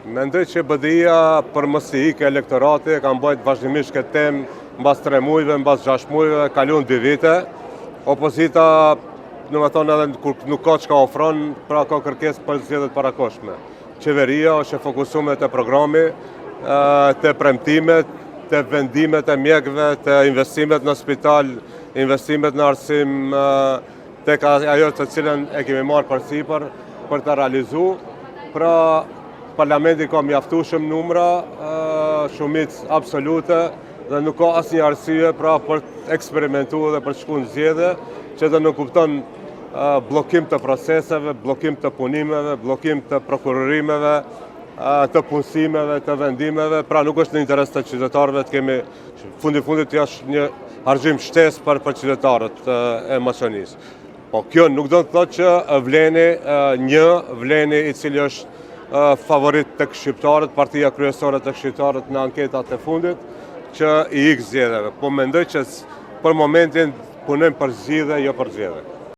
Mendoj që BDI-ja për mos i ikë elektorati ka mbajt vazhdimisht këtë temë mbas 3 muajve, mbas 6 muajve, kalon 2 vite. Opozita, edhe kur nuk ka çka ofron, pra ka kërkesë për zgjedhjet parakohshme. Qeveria është e fokusuar te programi, te premtimet, te vendimet e mjekëve, te investimet në spital, investimet në arsim, tek ajo të cilën e kemi marrë përsipër për të realizuar. Pra Parlamenti ka mjaftueshëm numra, shumicë absolute dhe nuk ka asnjë arsye pra për të eksperimentuar dhe për të shkuar në zgjedhje, që të nuk kupton bllokim të proceseve, bllokim të punimeve, bllokim të prokurorimeve, të punësimeve, të vendimeve, pra nuk është në interes të qytetarëve të kemi fundit është një argjim shtesë për qytetarët e Maqedonisë. Po kjo nuk do të thotë që vleni i cili është favorit të shqiptarët, partia kryesore të shqiptarët në anketat e fundit, që i ikë zgjedhjeve. Po mendoj që për momentin punojmë për zgjidhje, jo për zgjedhje.